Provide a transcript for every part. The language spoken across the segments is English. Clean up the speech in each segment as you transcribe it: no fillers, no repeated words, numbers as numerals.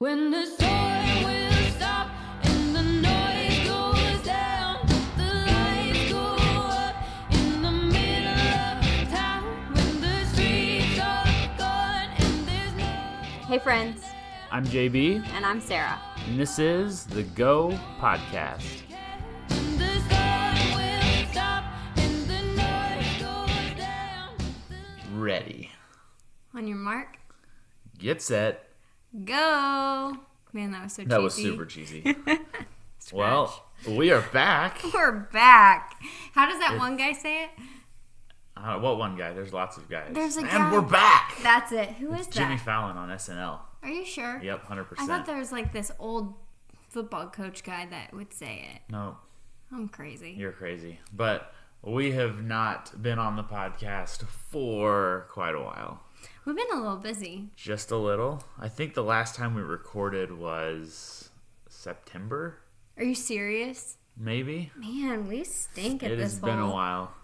When the storm will stop and the noise goes down, the lights go up in the middle of town. When the streets are gone and there's no... Hey friends, I'm JB, and I'm Sarah. and this is the Go Podcast. When the storm will stop and the noise goes down. Ready. On your mark, Get set. go! Man, that was so cheesy. That was super cheesy. Well, we are back. We're back. How does that one guy say it? What one guy? There's lots of guys. There's a and guy. we're back. That's it. Who is Jimmy that? Fallon on SNL. Are you sure? Yep, 100%. I thought there was like this old football coach guy that would say it. No, I'm crazy. you're crazy. But we have not been on the podcast for quite a while. We've been a little busy. Just a little. I think the last time we recorded was September, Are you serious? maybe. Man, we stink at It this has been a whole while.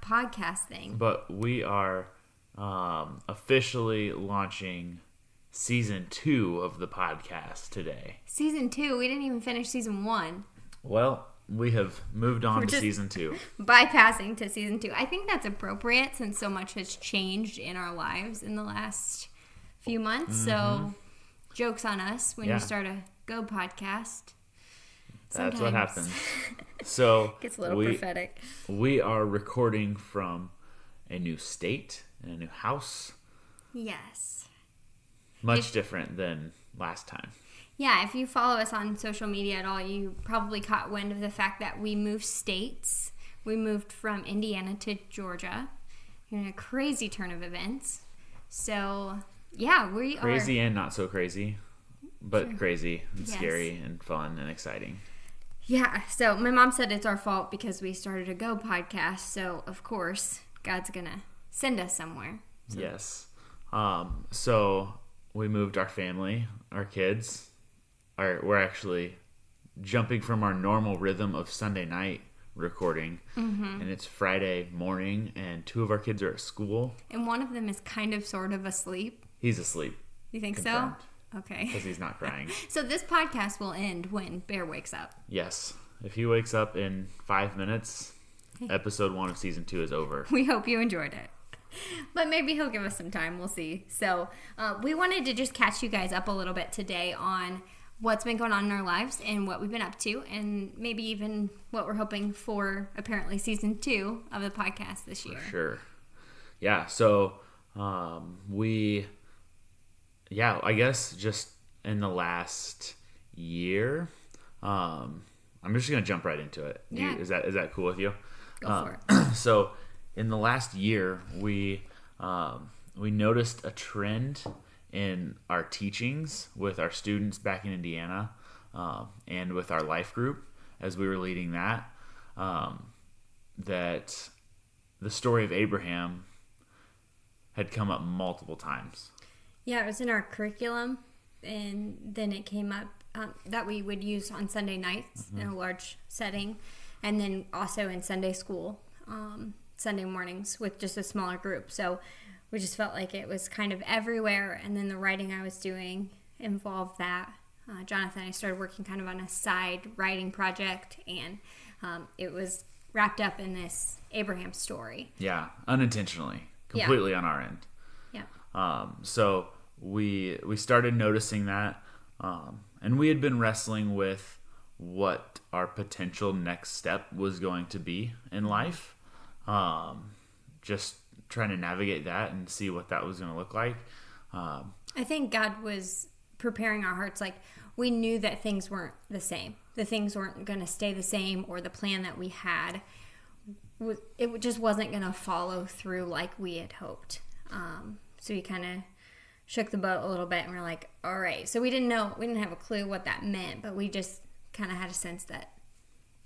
podcast thing. But we are officially launching season 2 of the podcast today. Season 2, we didn't even finish season 1. Well, we have moved on to just- season 2. Bypassing to season 2. I think that's appropriate since so much has changed in our lives in the last few months. So, joke's on us when Yeah. you start a Go podcast. That's what Sometimes. happens. So Gets a little prophetic. we are recording from a new state and a new house. Yes. Much different than last time. Yeah, if you follow us on social media at all, you probably caught wind of the fact that we moved states. We moved from Indiana to Georgia in a crazy turn of events. So, yeah, we are... Crazy and not so crazy. But crazy and Yes. scary and fun and exciting. Yeah, so my mom said it's our fault because we started a Go podcast. So, of course, God's going to send us somewhere. Yes. So we moved our family, our kids. We're actually jumping from our normal rhythm of Sunday night recording. And it's Friday morning, and 2 of our kids are at school. And one of them is kind of sort of asleep. He's asleep You think Confirmed. so? Okay. because he's not crying. So this podcast will end when Bear wakes up. Yes. If he wakes up in 5 minutes, episode 1 of season 2 is over. We hope you enjoyed it. But maybe he'll give us some time. We'll see. So we wanted to just catch you guys up a little bit today on what's been going on in our lives and what we've been up to, and maybe even what we're hoping for apparently season 2 of the podcast this year. Sure. Yeah, so I guess just in the last year, I'm just going to jump right into it. Yeah. Is that cool with you? Go for it. So in the last year, we noticed a trend in our teachings with our students back in Indiana and with our life group as we were leading that, that the story of Abraham had come up multiple times. Yeah, it was in our curriculum, and then it came up that we would use on Sunday nights in a large setting, and then also in Sunday school, Sunday mornings with just a smaller group. So we just felt like it was kind of everywhere, and then the writing I was doing involved that. Jonathan and I started working kind of on a side writing project, and it was wrapped up in this Abraham story. Yeah, unintentionally, completely on our end. Yeah. So we started noticing that, and we had been wrestling with what our potential next step was going to be in life. Just trying to navigate that and see what that was going to look like. I think God was preparing our hearts. Like, we knew that things weren't the same. The things weren't going to stay the same, or the plan that we had, it just wasn't going to follow through like we had hoped. So we kind of shook the boat a little bit, and we're like, all right. So we didn't have a clue what that meant, but we just kind of had a sense that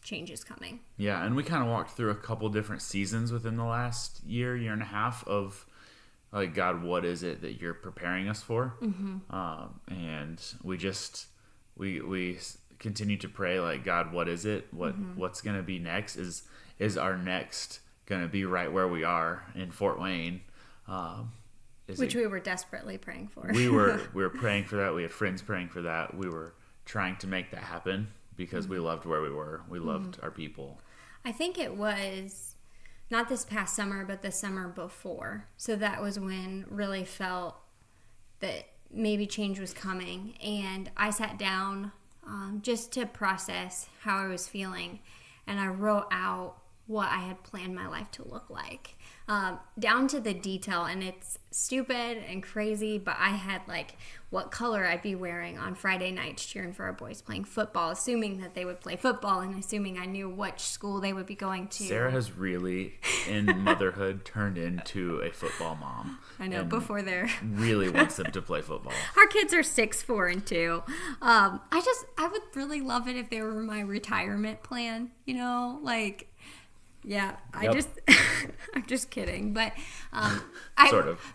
change is coming. Yeah, and we kind of walked through a couple different seasons within the last year and a half of, like, God, what is it that you're preparing us for? And we continue to pray, like, God, what is it? What's going to be next? Is our next going to be right where we are in Fort Wayne? Which we were desperately praying for. we were praying for that. We had friends praying for that. We were trying to make that happen because we loved where we were. We loved our people. I think it was not this past summer, but the summer before. So that was when really felt that maybe change was coming. And I sat down just to process how I was feeling. And I wrote out what I had planned my life to look like. Down to the detail, and it's stupid and crazy, but I had like what color I'd be wearing on Friday nights cheering for our boys playing football, assuming that they would play football and assuming I knew which school they would be going to. Sarah has really, in motherhood, turned into a football mom. I know, before they're... really wants them to play football. Our kids are 6, 4, and 2. I would really love it if they were my retirement plan, you know, like... Yeah, Yep. I'm just kidding, but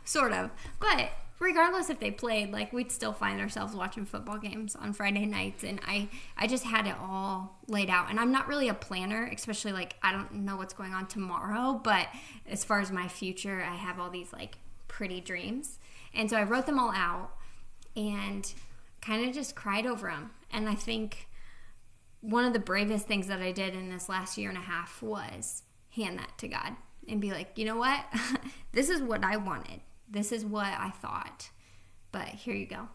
sort of. But regardless if they played, like we'd still find ourselves watching football games on Friday nights, and I just had it all laid out. And I'm not really a planner, especially like I don't know what's going on tomorrow, but as far as my future, I have all these like pretty dreams, and so I wrote them all out and kind of just cried over them. And I think one of the bravest things that I did in this last year and a half was hand that to God and be like, you know what? This is what I wanted. This is what I thought. But here you go.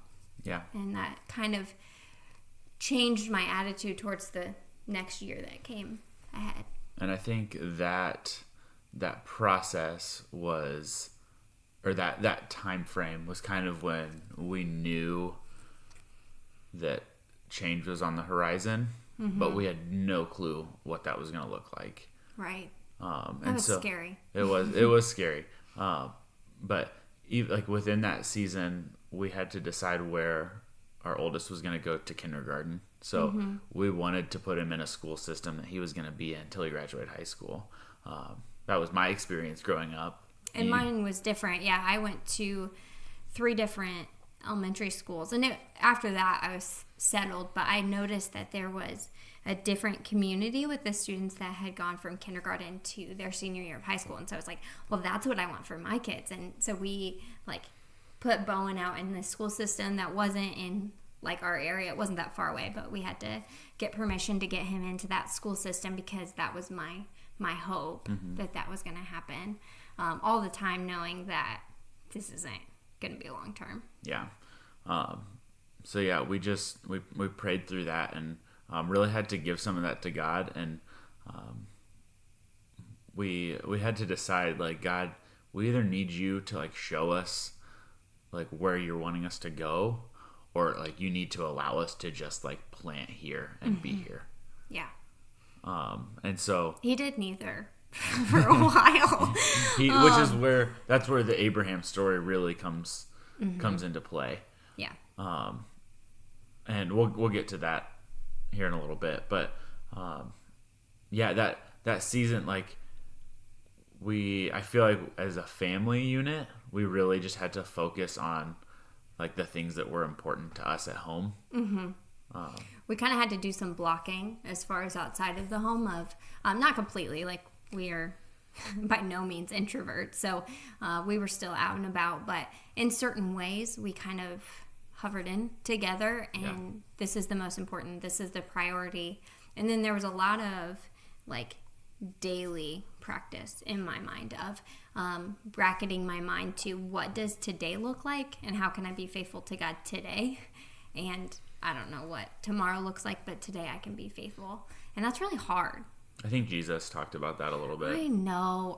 Yeah. And that kind of changed my attitude towards the next year that came ahead. And I think that process was, or that time frame was kind of when we knew that change was on the horizon. But we had no clue what that was going to look like. Right. That was scary. It was scary. But even, like within that season, we had to decide where our oldest was going to go to kindergarten. So we wanted to put him in a school system that he was going to be in until he graduated high school. That was my experience growing up. And mine was different. Yeah, I went to 3 different elementary schools, and after that I was settled, but I noticed that there was a different community with the students that had gone from kindergarten to their senior year of high school. And so I was like, well, that's what I want for my kids. And so we like put Bowen out in the school system that wasn't in like our area. It wasn't that far away, but we had to get permission to get him into that school system because that was my hope that was going to happen, all the time knowing that this isn't going to be long term. Yeah. So yeah, we prayed through that and really had to give some of that to God, and we had to decide, like, God, we either need you to like show us like where you're wanting us to go, or like you need to allow us to just like plant here and be here. Yeah. And so he did neither for a while. That's where the Abraham story really comes into play. Yeah. And we'll get to that here in a little bit, but yeah, that season, like I feel like as a family unit, we really just had to focus on like the things that were important to us at home. We kind of had to do some blocking as far as outside of the home of, not completely, like we are by no means introverts, so we were still out and about, but in certain ways we kind of hovered in together, and this is the most important, this is the priority. And then there was a lot of like daily practice in my mind of bracketing my mind to what does today look like and how can I be faithful to God today. And I don't know what tomorrow looks like, but today I can be faithful, and that's really hard. I think Jesus talked about that a little bit. I know.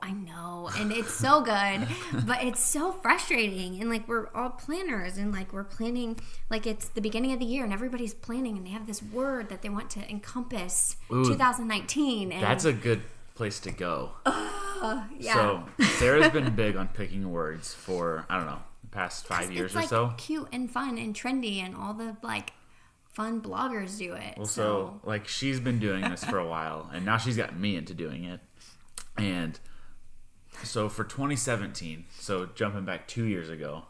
And it's so good, but it's so frustrating. And like, we're all planners, and like, we're planning, like it's the beginning of the year and everybody's planning and they have this word that they want to encompass 2019. And that's a good place to go. Yeah. So Sarah's been big on picking words for, I don't know, the past 5 years or so. It's cute and fun and trendy, and all the like fun bloggers do it. Well, so like she's been doing this for a while, and now she's got me into doing it. And so for 2017, so jumping back 2 years ago,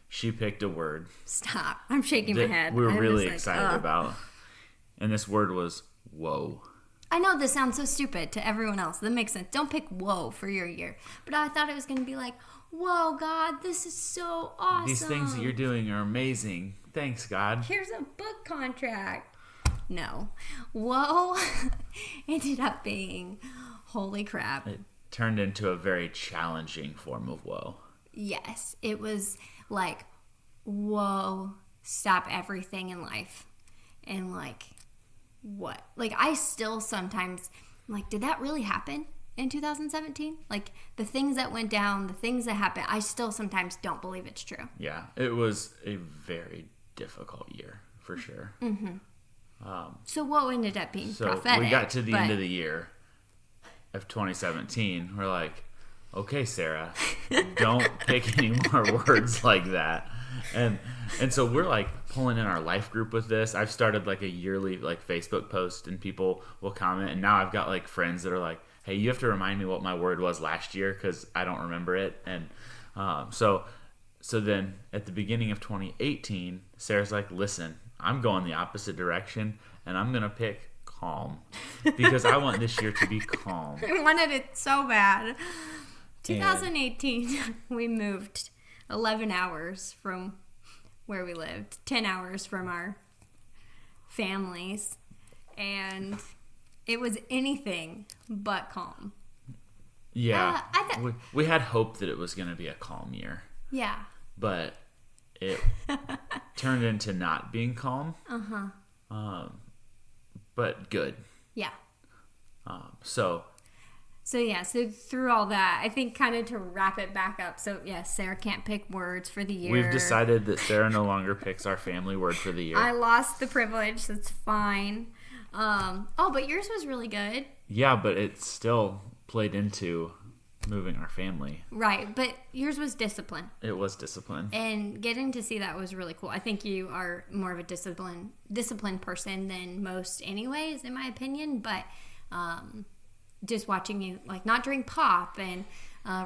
she picked a word. Stop. I'm shaking my head. We were really excited about. And this word was whoa. I know this sounds so stupid to everyone else. That makes sense. Don't pick whoa for your year. But I thought it was going to be like, whoa, God, this is so awesome. These things that you're doing are amazing. Thanks, God. Here's a book contract. No. Whoa ended up being, holy crap. It turned into a very challenging form of woe. Yes. It was like, whoa, stop everything in life. And like, what? Like, I still sometimes, like, did that really happen in 2017? Like, the things that went down, the things that happened, I still sometimes don't believe it's true. Yeah, it was a very difficult year, for sure. Mm-hmm. So what ended up being So prophetic? we got to the end of the year of 2017. We're like, okay, Sarah, don't pick any more words like that. And so we're like pulling in our life group with this. I've started like a yearly like Facebook post, and people will comment. And now I've got like friends that are like, hey, you have to remind me what my word was last year because I don't remember it. And so then at the beginning of 2018, Sarah's like, listen, I'm going the opposite direction, and I'm going to pick calm because I want this year to be calm. I wanted it so bad. 2018, we moved 11 hours from where we lived, 10 hours from our families, and it was anything but calm. Yeah, we had hope that it was going to be a calm year. Yeah. But it turned into not being calm. But good. Yeah. So through all that, I think kind of to wrap it back up. So, yes, Sarah can't pick words for the year. we've decided that Sarah no longer picks our family word for the year. I lost the privilege. That's fine. But yours was really good. Yeah, but it still played into moving our family. Right, but yours was discipline. It was discipline. And getting to see that was really cool. I think you are more of a disciplined person than most anyways, in my opinion. But just watching you, like, not drink pop and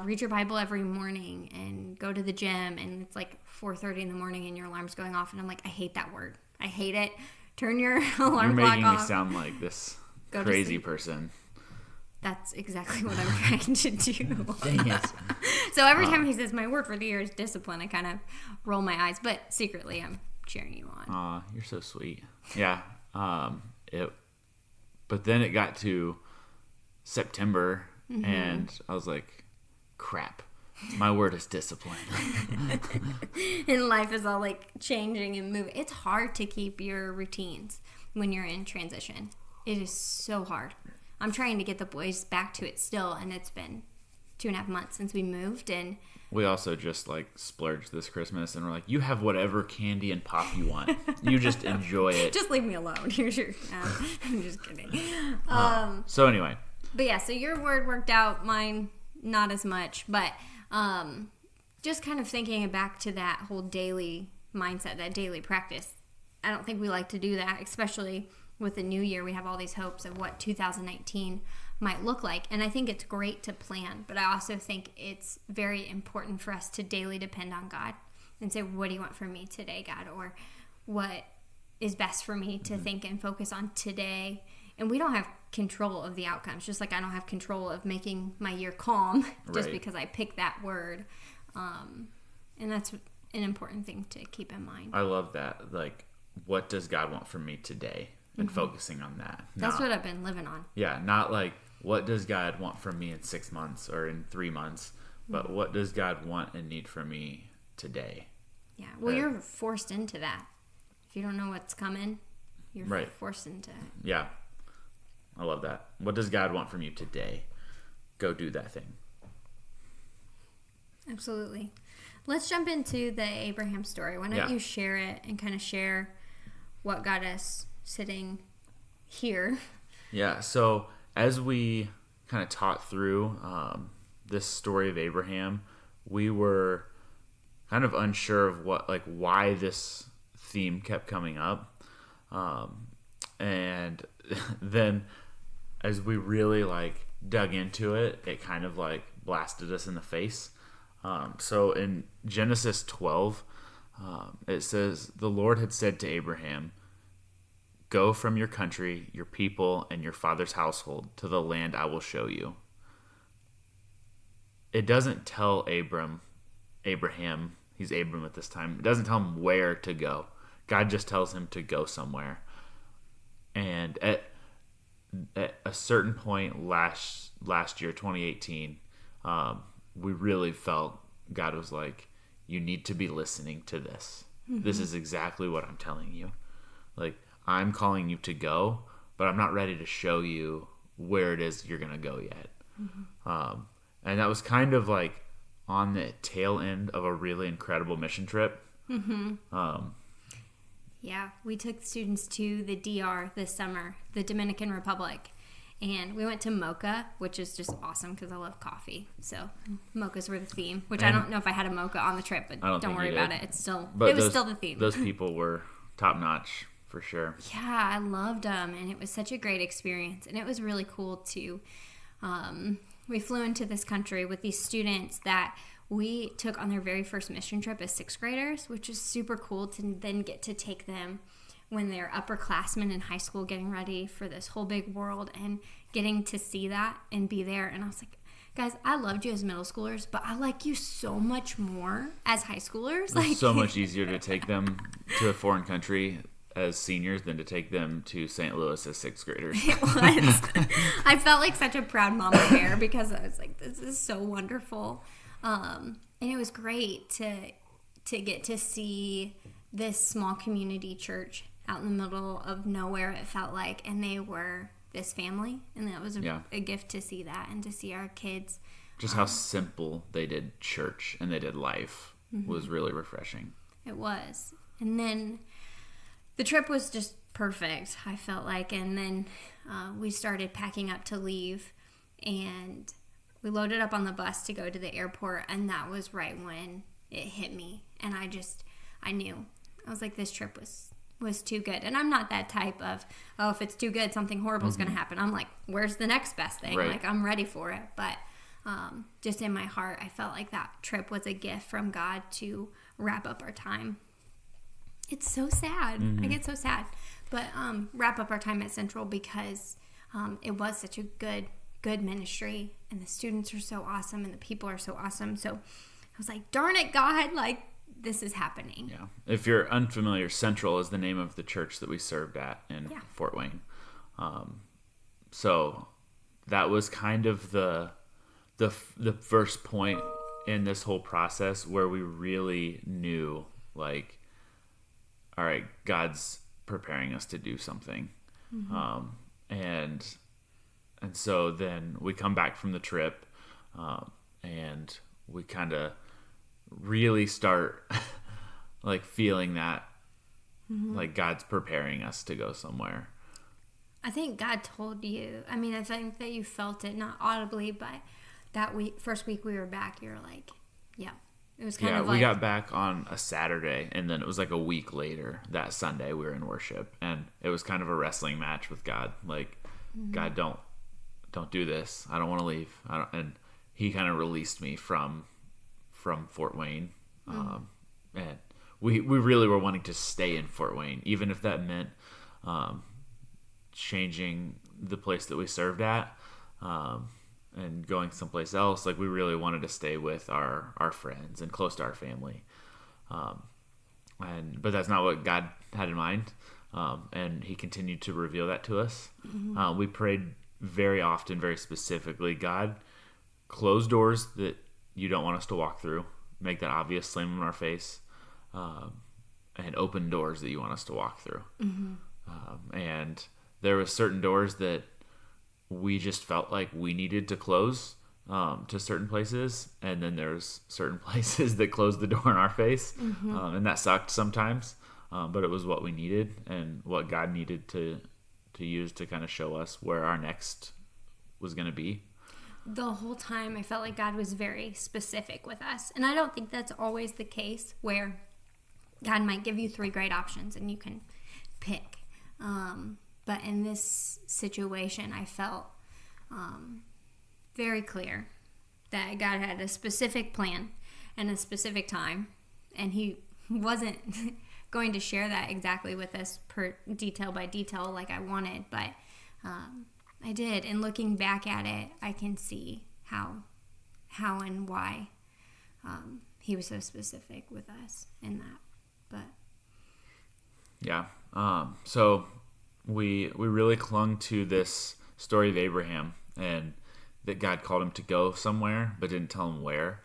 read your Bible every morning and go to the gym, and it's like 4:30 in the morning and your alarm's going off, and I'm like, I hate that word. I hate it. Turn your alarm clock off. You're making me sound like this crazy person. That's exactly what I'm trying to do. Dang it. So every time he says my word for the year is discipline, I kind of roll my eyes, but secretly I'm cheering you on. Aw, you're so sweet. Yeah. But then it got to September, and I was like, crap. My word is discipline. And life is all like changing and moving. It's hard to keep your routines when you're in transition. It is so hard. I'm trying to get the boys back to it still, and it's been 2.5 months since we moved. And we also just like splurged this Christmas, and we're like, you have whatever candy and pop you want. You just enjoy it. Just leave me alone. Here's your. I'm just kidding. So anyway. But yeah, so your word worked out. Mine not as much, but just kind of thinking back to that whole daily mindset, that daily practice. I don't think we like to do that, especially with the new year. We have all these hopes of what 2019 might look like, and I think it's great to plan, but I also think it's very important for us to daily depend on God and say, what do you want from me today, God? Or what is best for me to think and focus on today? And we don't have control of the outcomes, just like I don't have control of making my year calm just because I picked that word. And that's an important thing to keep in mind. I love that. Like, what does God want from me today? And focusing on that. That's what I've been living on. Yeah, not like, what does God want from me in 6 months or in 3 months, but what does God want and need from me today? Yeah, well, you're forced into that. If you don't know what's coming, you're forced into it. Yeah, I love that. What does God want from you today? Go do that thing. Absolutely. Let's jump into the Abraham story. Why don't you share it and kind of share what got us sitting here? Yeah, so as we kind of taught through this story of Abraham, we were kind of unsure of why this theme kept coming up. And then as we really dug into it, it kind of blasted us in the face. So in Genesis 12, it says, the Lord had said to Abraham, go from your country, your people, and your father's household to the land I will show you. It doesn't tell Abram Abraham. He's Abram at this time. It doesn't tell him where to go. God just tells him to go somewhere. And at a certain point last year, 2018, we really felt God was like, you need to be listening to this. Mm-hmm. This is exactly what I'm telling you. Like, I'm calling you to go, but I'm not ready to show you where it is you're going to go yet. Mm-hmm. And that was kind of like on the tail end of a really incredible mission trip. Mm-hmm. Yeah, we took students to the DR this summer, the Dominican Republic. And we went to Mocha, which is just awesome because I love coffee. So mochas were the theme, which I don't know if I had a mocha on the trip, but don't worry about it. It was still the theme. Those people were top notch for sure. Yeah, I loved them, and it was such a great experience. And it was really cool too. We flew into this country with these students that we took on their very first mission trip as 6th graders, which is super cool to then get to take them when they're upperclassmen in high school getting ready for this whole big world and getting to see that and be there. And I was like, guys, I loved you as middle schoolers, but I like you so much more as high schoolers. It's so much easier to take them to a foreign country as seniors than to take them to St. Louis as 6th graders. It was. I felt like such a proud mama bear because I was like, this is so wonderful. And it was great to get to see this small community church out in the middle of nowhere, it felt like, and they were this family, and that was a gift to see that and to see our kids. Just how simple they did church and they did life was really refreshing. It was. And then the trip was just perfect, I felt like, and then we started packing up to leave, and we loaded up on the bus to go to the airport, and that was right when it hit me, and I knew. I was like, this trip was too good. And I'm not that type of, if it's too good, something horrible is going to happen. I'm like, where's the next best thing? Right. Like, I'm ready for it. But just in my heart, I felt like that trip was a gift from God to wrap up our time. It's so sad. I get so sad. But wrap up our time at Central because it was such a good ministry. And the students are so awesome and the people are so awesome. So I was like, darn it, God, like, this is happening. Yeah. If you're unfamiliar, Central is the name of the church that we served at in Fort Wayne. So that was kind of the first point in this whole process where we really knew, like, all right, God's preparing us to do something. And so then we come back from the trip, and we kind of really start like feeling that like God's preparing us to go somewhere. I think God told you. I mean, I think that you felt it, not audibly, but that first week we were back, you were like, yeah. It was kind of like... Yeah, we got back on a Saturday, and then it was like a week later, that Sunday, we were in worship, and it was kind of a wrestling match with God. Like, God, don't do this. I don't want to leave. And he kind of released me from Fort Wayne. And we really were wanting to stay in Fort Wayne, even if that meant changing the place that we served at and going someplace else. Like, we really wanted to stay with our friends and close to our family. But that's not what God had in mind. And he continued to reveal that to us. We prayed very often, very specifically, God, close doors that you don't want us to walk through. Make that obvious, slam them in our face. And open doors that you want us to walk through. And there were certain doors that we just felt like we needed to close to certain places. And then there's certain places that closed the door in our face. And that sucked sometimes. But it was what we needed and what God needed to use to kind of show us where our next was going to be. The whole time I felt like God was very specific with us. And I don't think that's always the case, where God might give you 3 great options and you can pick. But in this situation, I felt very clear that God had a specific plan and a specific time. And he wasn't going to share that exactly with us per detail by detail like I wanted. But I did. And looking back at it, I can see how and why he was so specific with us in that. But Yeah. So we really clung to this story of Abraham, and that God called him to go somewhere, but didn't tell him where.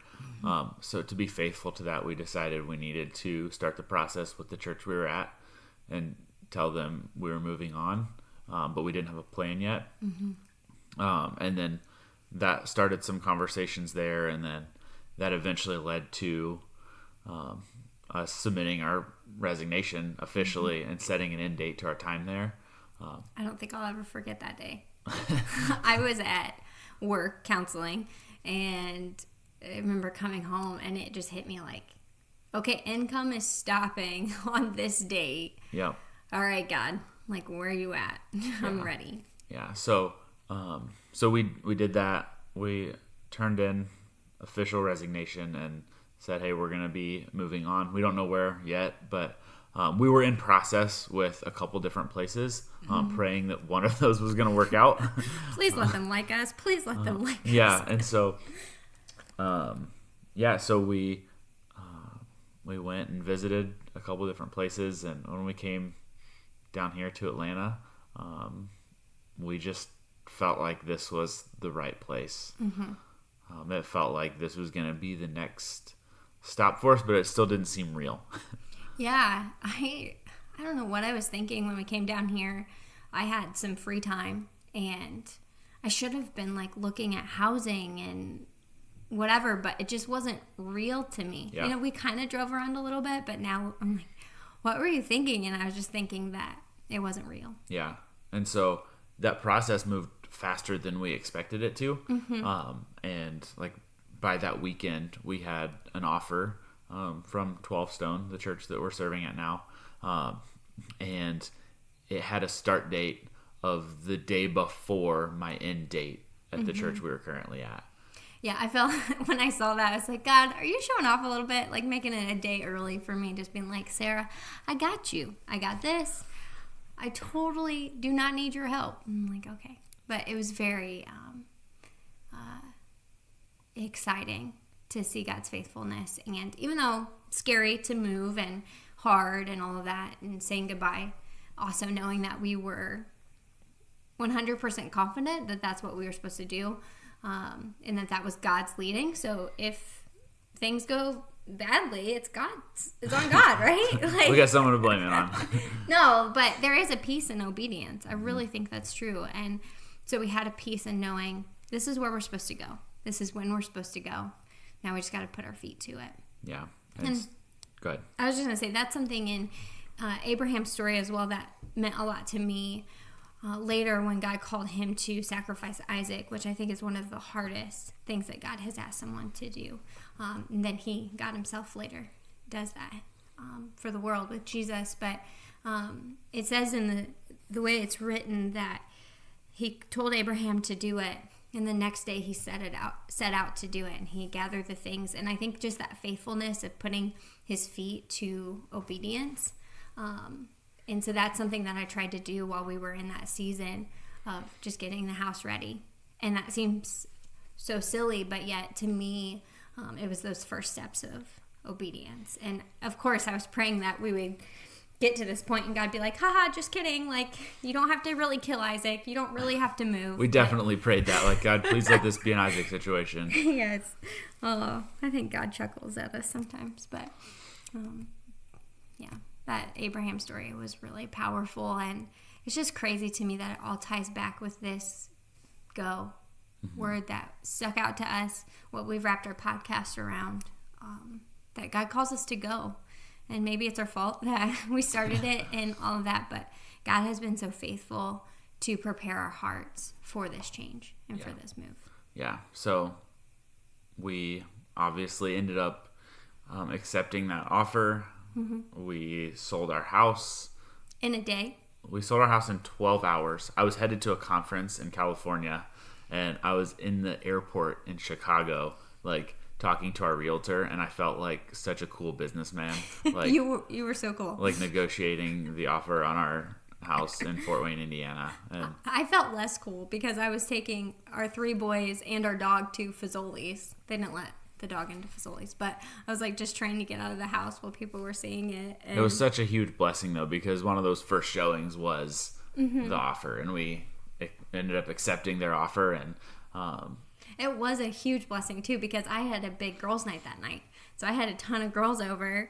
So to be faithful to that, we decided we needed to start the process with the church we were at and tell them we were moving on, but we didn't have a plan yet. And then that started some conversations there, and then that eventually led to us submitting our resignation officially and setting an end date to our time there. I don't think I'll ever forget that day. I was at work counseling, and I remember coming home, and it just hit me like, okay, income is stopping on this date. Yep. All right, God, like, where are you at? I'm ready. Yeah. So we did that. We turned in official resignation and said, hey, we're going to be moving on. We don't know where yet, but we were in process with a couple different places, praying that one of those was going to work out. Please let them like us. Please let them like us. Yeah. And so, so we went and visited a couple different places. And when we came down here to Atlanta, we just felt like this was the right place. It felt like this was going to be the next stop for us, but it still didn't seem real. Yeah, I don't know what I was thinking when we came down here. I had some free time, and I should have been like looking at housing and whatever, but it just wasn't real to me. Yeah. You know, we kind of drove around a little bit, but now I'm like, what were you thinking? And I was just thinking that it wasn't real. Yeah. And so that process moved faster than we expected it to. And like by that weekend, we had an offer from 12 Stone, the church that we're serving at now. And it had a start date of the day before my end date at the church we were currently at. Yeah, I felt when I saw that, I was like, God, are you showing off a little bit? Like making it a day early for me, just being like, Sarah, I got you. I got this. I totally do not need your help. I'm like, okay. But it was very exciting to see God's faithfulness. And even though scary to move and hard and all of that and saying goodbye, also knowing that we were 100% confident that that's what we were supposed to do, and that was God's leading. So if things go badly, it's on God, right? Like, We got someone to blame it on. no, but there is a peace in obedience. I really think that's true. And so we had a peace in knowing this is where we're supposed to go. This is when we're supposed to go. Now we just got to put our feet to it. Yeah. And Go ahead. I was just going to say that's something in Abraham's story as well that meant a lot to me. Later, when God called him to sacrifice Isaac, which I think is one of the hardest things that God has asked someone to do. And then God himself later does that for the world with Jesus. But it says in the way it's written that he told Abraham to do it, and the next day he set out to do it, and he gathered the things. And I think just that faithfulness of putting his feet to obedience. And so that's something that I tried to do while we were in that season of just getting the house ready. And that seems so silly, but yet to me, it was those first steps of obedience. And of course, I was praying that we would get to this point and God be like, haha, just kidding. Like, you don't have to really kill Isaac. You don't really have to move. We definitely prayed that. Like, God, please let this be an Isaac situation. Yes. Oh, I think God chuckles at us sometimes. But, yeah, that Abraham story was really powerful. And it's just crazy to me that it all ties back with this go word that stuck out to us, what we've wrapped our podcast around, that God calls us to go. And maybe it's our fault that we started it and all of that, but God has been so faithful to prepare our hearts for this change and for this move. Yeah. So we obviously ended up accepting that offer. We sold our house. In a day? We sold our house in 12 hours. I was headed to a conference in California, and I was in the airport in Chicago, like, talking to our realtor, and I felt like such a cool businessman. Like you were so cool. Like negotiating the offer on our house in Fort Wayne, Indiana. And I felt less cool because I was taking our 3 boys and our dog to Fazoli's. They didn't let the dog into facilities. But I was like just trying to get out of the house while people were seeing it. And It was such a huge blessing though, because one of those first showings was the offer, and we ended up accepting their offer, and it was a huge blessing too, because I had a big girls' night that night. So I had a ton of girls over.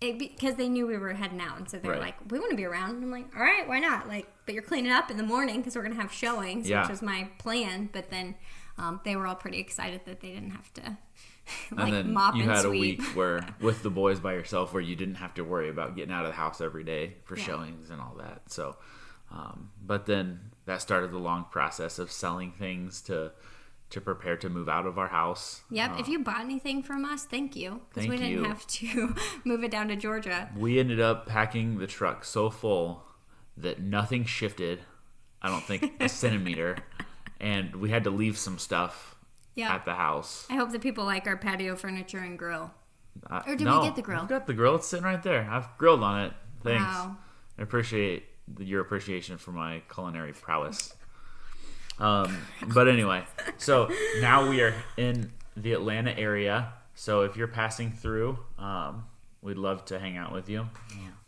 Because they knew we were heading out, and so they were Right. like, "We want to be around." And I'm like, "All right, why not?" Like, but you're cleaning up in the morning because we're gonna have showings, Yeah. which was my plan. But then they were all pretty excited that they didn't have to like and then mop you and had sweep. a week where with the boys by yourself, where you didn't have to worry about getting out of the house every day for Yeah. showings and all that. So, but then that started the long process of selling things to prepare to move out of our house. Yep. If you bought anything from us, thank you, because Thank we didn't you. have to move it down to Georgia. We ended up packing the truck so full that nothing shifted, I don't think a centimeter, and we had to leave some stuff Yeah. at the house. I hope that people like our patio furniture and grill. Or did we No, get the grill? We've got the grill. It's sitting right there. I've grilled on it. Thanks. Wow. I appreciate your appreciation for my culinary prowess. But anyway, so now we are in the Atlanta area. So if you're passing through, we'd love to hang out with you.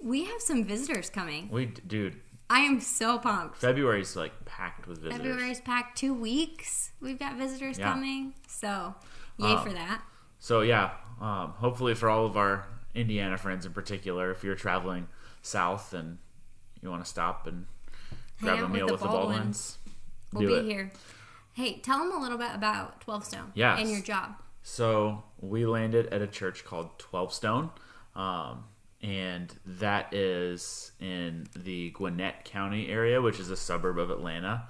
We have some visitors coming. Dude, I am so pumped. February's like packed with visitors. February's packed 2 weeks. We've got visitors Yeah. coming. So, yay for that. So yeah, hopefully for all of our Indiana friends in particular, if you're traveling south and you want to stop and grab out a with meal the with the Baldwins, We'll do be it. here. Hey, tell them a little bit about 12 Stone Yes. and your job. So we landed at a church called 12 Stone, and that is in the Gwinnett County area, which is a suburb of Atlanta,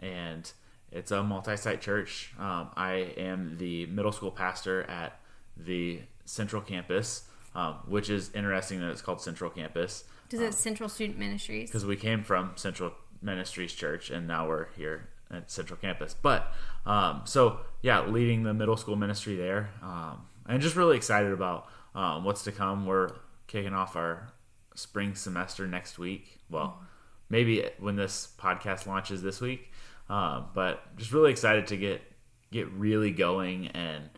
and it's a multi-site church. I am the middle school pastor at the Central Campus, which is interesting that it's called Central Campus. Because it's Central Student Ministries. Because we came from Central Ministries Church, and now we're here at Central Campus. But so yeah, leading the middle school ministry there, and just really excited about what's to come. We're kicking off our spring semester next week. Well, maybe when this podcast launches this week, but just really excited to get really going and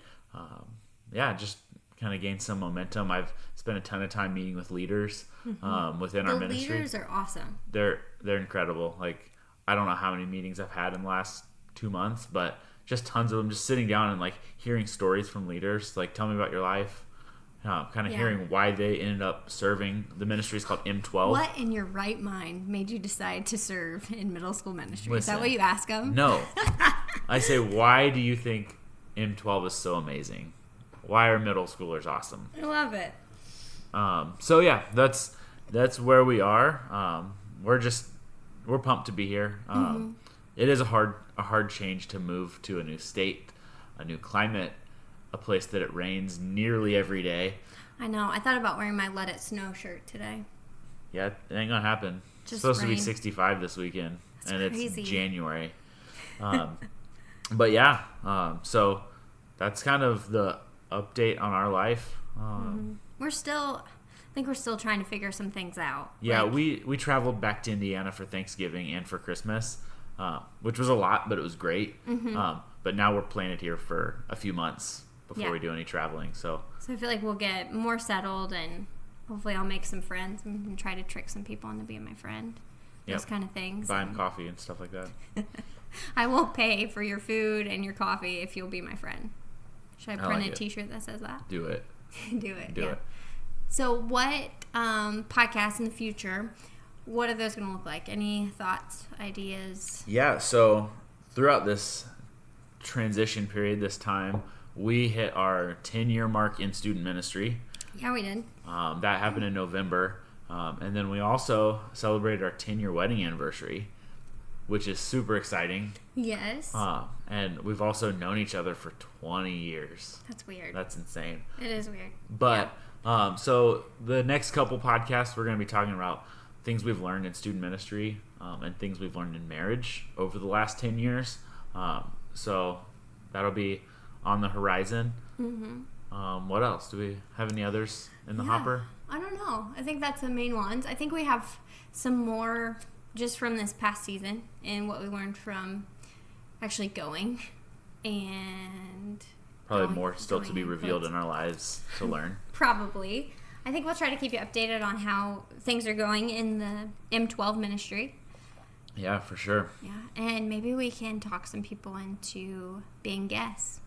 yeah, just kind of gain some momentum. I've spent a ton of time meeting with leaders within our The ministry. leaders are awesome. They're incredible. Like, I don't know how many meetings I've had in the last 2 months, but just tons of them, just sitting down and like hearing stories from leaders. Like, tell me about your life. Kind of Yeah. hearing why they ended up serving. The ministry is called M12. What in your right mind made you decide to serve in middle school ministry? Is that Listen. what you ask them? No. I say, why do you think M12 is so amazing? Why are middle schoolers awesome? I love it. So yeah, that's where we are. We're pumped to be here. It is a hard change to move to a new state, a new climate, a place that it rains nearly every day. I know. I thought about wearing my Let It Snow shirt today. Yeah, it ain't gonna happen. It's Just supposed to be rain. 65 this weekend, and crazy. it's January. But yeah, so that's kind of the update on our life. I think we're still trying to figure some things out. Yeah, Like, we traveled back to Indiana for Thanksgiving and for Christmas, which was a lot, but it was great. But now we're planted here for a few months before Yeah. we do any traveling. So So I feel like we'll get more settled, and hopefully I'll make some friends and try to trick some people into being my friend. Those Yep. kind of things. buy 'em coffee and stuff like that. I will pay for your food and your coffee if you'll be my friend. Should I print like a it. T-shirt that says that? Do it. Do it. Do yeah. it. So what podcasts in the future, what are those going to look like? Any thoughts, ideas? Yeah, so throughout this transition period, this time, we hit our 10-year mark in student ministry. Yeah, we did. That happened in November. And then we also celebrated our 10-year wedding anniversary, which is super exciting. Yes. And we've also known each other for 20 years. That's weird. That's insane. It is weird. But so the next couple podcasts, we're going to be talking about things we've learned in student ministry and things we've learned in marriage over the last 10 years. So that'll be on the horizon. What else? Do we have any others in the hopper? I don't know. I think that's the main ones. I think we have some more just from this past season and what we learned from actually going and Probably more still to be going revealed inputs. in our lives to learn. Probably. I think we'll try to keep you updated on how things are going in the M12 ministry. Yeah, for sure. Yeah, and maybe we can talk some people into being guests.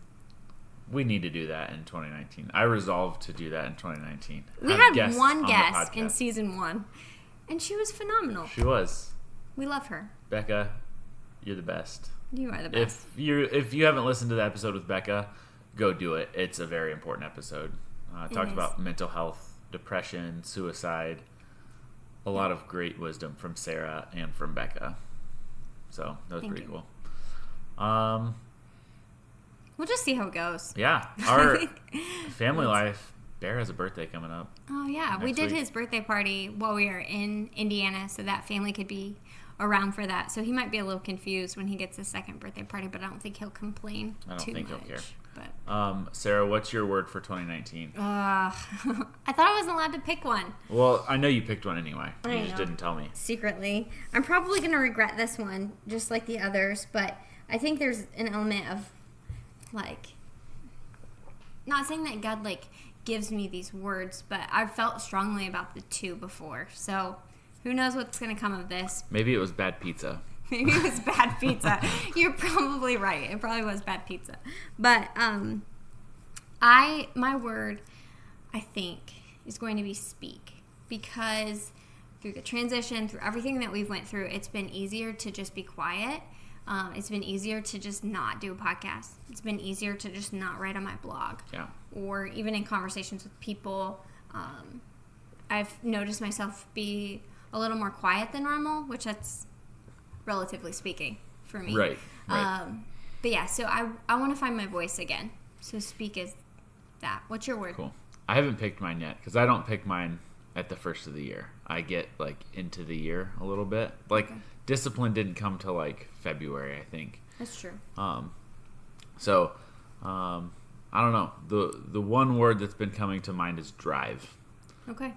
We need to do that in 2019. I resolved to do that in 2019. We Have had guests one on the guest in podcast. season 1, and she was phenomenal. She was. We love her. Becca, you're the best. You are the best. If you haven't listened to the episode with Becca, go do it. It's a very important episode. Talked is. about mental health, depression, suicide. A lot of great wisdom from Sarah and from Becca. So that was Thank pretty you. cool. We'll just see how it goes. Yeah, our family life. Bear has a birthday coming up. Oh, yeah. We Next did week. his birthday party while we were in Indiana, so that family could be around for that. So he might be a little confused when he gets his second birthday party, but I don't think he'll complain I don't too think he'll much. care. But Sarah, what's your word for 2019? I thought I wasn't allowed to pick one. Well, I know you picked one anyway. I You just know. didn't tell me. Secretly. I'm probably going to regret this one, just like the others, but I think there's an element of, like, not saying that God, like, gives me these words, but I've felt strongly about the 2 before. So who knows what's going to come of this. Maybe it was bad pizza. Maybe it was bad pizza. You're probably right. It probably was bad pizza. But my word, I think, is going to be speak, because through the transition, through everything that we've went through, it's been easier to just be quiet. It's been easier to just not do a podcast. It's been easier to just not write on my blog. Yeah. Or even in conversations with people, I've noticed myself be a little more quiet than normal, which that's relatively speaking for me. Right. But yeah, so I want to find my voice again. So speak is that. What's your word? Cool. I haven't picked mine yet because I don't pick mine at the first of the year. I get like into the year a little bit. Like discipline didn't come till like February, I think. That's true. So I don't know. The one word that's been coming to mind is drive, Okay.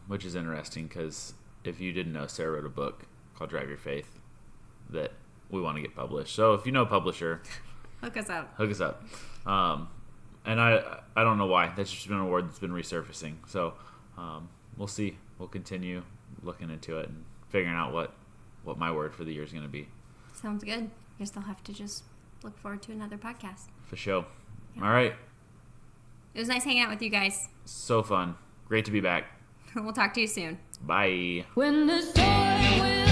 which is interesting because if you didn't know, Sarah wrote a book called Drive Your Faith that we want to get published. So if you know a publisher, Hook us up. hook us up. And I don't know why. That's just been a word that's been resurfacing. So we'll see. We'll continue looking into it and figuring out what my word for the year is going to be. Sounds good. I guess they'll have to just look forward to another podcast. For sure. Yeah. All right. It was nice hanging out with you guys. So fun. Great to be back. We'll talk to you soon. Bye. When the storm will